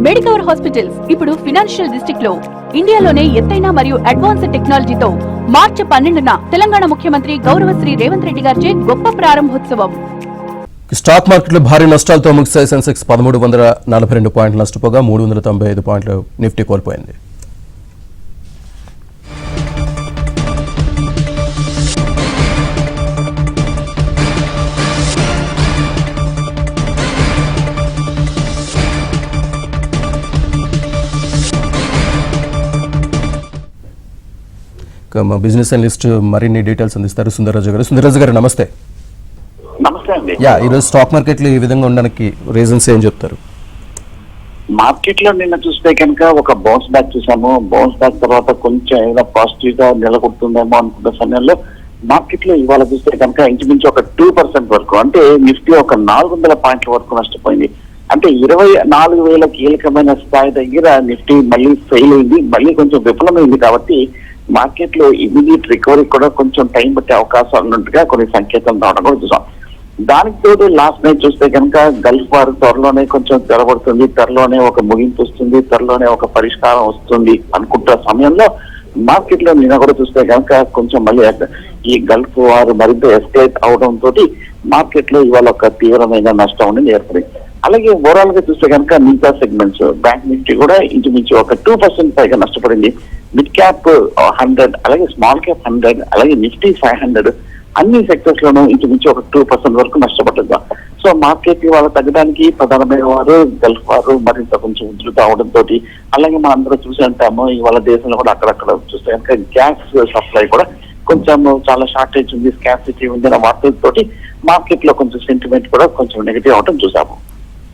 Medicover hospitals ఇప్పుడు financial district లో ఇండియాలోనే ఎత్తైన మరియు అడ్వాన్స్డ్ టెక్నాలజీతో మార్చి 12న తెలంగాణ ముఖ్యమంత్రి గౌరవశ్రీ రేవంత్ రెడ్డి గారిచే గొప్ప ప్రారంభోత్సవం. స్టాక్ మార్కెట్లో భారీ నష్టాలతో ముగిశాయి. సెన్సెక్స్ 1342 పాయింట్లు నష్టపోగా 395 పాయింట్లు నిఫ్టీ కోల్పోయింది. బిజినెస్ అనలిస్ట్ మరిన్ని డీటెయిల్స్ అందిస్తారు సుందరరాజు గారు. సుందరరాజు గారు నమస్తే. నమస్తే అండి. ఈరోజు స్టాక్ మార్కెట్లు ఈ విధంగా ఉండడానికి రీజన్స్ ఏం చెప్తారు? మార్కెట్ లో నిన్న చూస్తే కనుక ఒక బౌన్స్ బ్యాక్ చూసాము. బౌన్స్ బ్యాక్ తర్వాత కొంచెం ఏదైనా పాజిటివ్ గా నిలకొడుతుందేమో అనుకున్న సమయంలో మార్కెట్ లో ఇవాళ చూస్తే కనుక ఇంచుమించు ఒక 2% వరకు, అంటే నిఫ్టీ ఒక 400 పాయింట్ల వరకు నష్టపోయింది. అంటే 24,000 కీలకమైన స్థాయి దగ్గర నిఫ్టీ మళ్ళీ ఫెయిల్ అయింది, మళ్ళీ కొంచెం విఫలమైంది. కాబట్టి మార్కెట్ లో ఇమీడియట్ రికవరీ కూడా కొంచెం టైం పట్టే అవకాశాలు ఉన్నట్టుగా కొన్ని సంకేతాలు రావడం కూడా చూసాం. దానికి తోడు లాస్ట్ నైట్ చూస్తే కనుక గల్ఫ్ వార్ త్వరలోనే కొంచెం తెరబడుతుంది, త్వరలోనే ఒక ముగింపు వస్తుంది, త్వరలోనే ఒక పరిష్కారం వస్తుంది అనుకుంటున్న సమయంలో మార్కెట్ లో నిన్న కూడా చూస్తే కనుక కొంచెం మళ్ళీ ఈ గల్ఫ్ వార్ మరింత ఎస్కలేట్ అవడం తోటి మార్కెట్ లో ఇవాళ ఒక తీవ్రమైన నష్టం అనేది ఏర్పడింది. అలాగే ఓవరాల్ గా చూస్తే కనుక మిగతా సెగ్మెంట్స్ బ్యాంక్ నిఫ్టీ కూడా ఇంచుమించు ఒక 2% పైగా నష్టపడింది. మిడ్ క్యాప్ 100, అలాగే స్మాల్ క్యాప్ 100, అలాగే నిఫ్టీ 500 అన్ని సెక్టర్స్ లోనూ ఇంచుమించు ఒక 2% వరకు నష్టపడ్డది. సో మార్కెట్ ఇవాళ తగ్గడానికి ప్రధానమైన వారు గల్ఫ్ వారు మరింత కొంచెం ఉధృత అవడంతో, అలాగే మనం అందరూ చూసి ఉంటాము ఇవాళ దేశంలో కూడా అక్కడక్కడ చూస్తే కనుక గ్యాస్ సప్లై కూడా కొంచెం చాలా షార్టేజ్ ఉంది, స్కార్సిటీ ఉంది అన్న వార్తలతోటి మార్కెట్ లో కొంచెం సెంటిమెంట్ కూడా కొంచెం నెగిటివ్ అవడం చూసాము.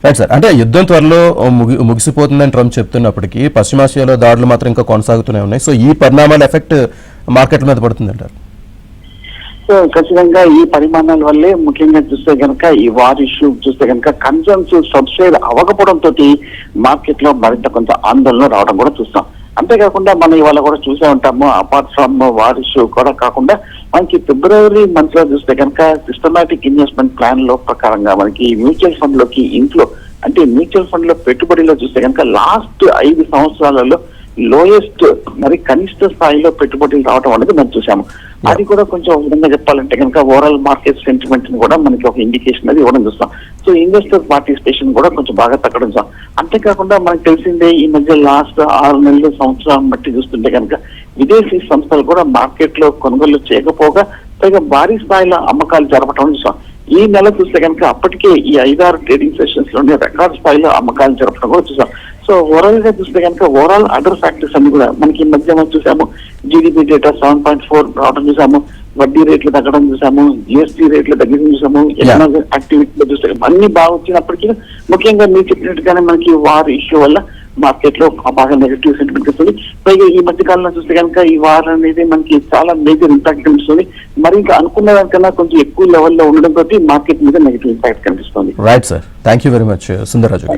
రైట్ సార్, అంటే యుద్ధం త్వరలో ముగిసిపోతుందని ట్రంప్ చెప్తున్నప్పటికీ పశ్చిమాసియాలో దాడులు మాత్రం ఇంకా కొనసాగుతూనే ఉన్నాయి. సో ఈ పరిణామాల ఎఫెక్ట్ మార్కెట్ల మీద పడుతుంది అంటారు? సో ఖచ్చితంగా ఈ పరిమాణాల వల్లే ముఖ్యంగా చూస్తే కనుక ఈ వార్ ఇష్యూ చూస్తే కనుక కన్సర్న్స్ సబ్సైడ్ అవ్వకపోవడంతో మార్కెట్ లో మరింత కొంత ఆందోళన రావడం కూడా చూస్తాం. అంతేకాకుండా మనం ఇవాళ కూడా చూసే ఉంటాము, అపార్ట్ ఫ్రమ్ వార్ ఇష్యూ కూడా కాకుండా మనకి ఫిబ్రవరి మంత్ లో చూస్తే కనుక సిస్టమాటిక్ ఇన్వెస్ట్మెంట్ ప్లాన్ లో ప్రకారంగా మనకి మ్యూచువల్ ఫండ్ లోకి ఇన్ఫ్లో, అంటే మ్యూచువల్ ఫండ్ లో పెట్టుబడిలో చూస్తే కనుక లాస్ట్ 5 సంవత్సరాలలో లోయెస్ట్ మరి కనిష్ట స్థాయిలో పెట్టుబడులు రావడం అనేది మనం చూసాము. అది కూడా కొంచెం విధంగా చెప్పాలంటే కనుక ఓవరాల్ మార్కెట్ సెంటిమెంట్ ని కూడా మనకి ఒక ఇండికేషన్ అది ఇవ్వడం చూస్తాం. సో ఇన్వెస్టర్ పార్టిసిపేషన్ కూడా కొంచెం బాగా తగ్గడం చూస్తాం. అంతేకాకుండా మనకు తెలిసిందే ఈ మధ్య లాస్ట్ 6 నెలలు సంవత్సరం బట్టి చూస్తుంటే కనుక విదేశీ సంస్థలు కూడా మార్కెట్ లో కొనుగోలు చేయకపోగా పైగా భారీ స్థాయిలో అమ్మకాలు జరపడం చూస్తాం. ఈ నెల చూస్తే కనుక అప్పటికే ఈ 5-6 ట్రేడింగ్ సెషన్స్ లోనే రికార్డ్ స్థాయిలో అమ్మకాలు జరపడం కూడా చూసాం. సో ఓవరాల్ గా చూస్తే కనుక ఓవరాల్ అదర్ ఫ్యాక్టర్స్ అన్ని కూడా మనకి ఈ మధ్య మనం చూసాము. జీడిపి డేటా 7.4 రావడం చూసాము, వడ్డీ రేట్లు తగ్గడం చూసాము, జిఎస్టీ రేట్లు తగ్గడం చూసాము, ఎకనామిక్ యాక్టివిటీలో చూస్తే అన్ని బాగా వచ్చినప్పటికీ ముఖ్యంగా మీరు చెప్పినట్టుగానే మనకి వార్ ఇష్యూ వల్ల మార్కెట్ లో బాగా నెగటివ్ సెంటిమెంట్ వస్తుంది. పైగా ఈ మధ్య కాలంలో చూస్తే కనుక ఈ వార్ అనేది మనకి చాలా మేజర్ ఇంపాక్ట్ కనిపిస్తుంది. మరి ఇంకా అనుకున్న దానికన్నా కొంచెం ఎక్కువ లెవెల్లో ఉండడం తోటి మార్కెట్ మీద నెగటివ్ ఇంపాక్ట్ కనిపిస్తుంది. Right sir, thank you very much Sundara Raju.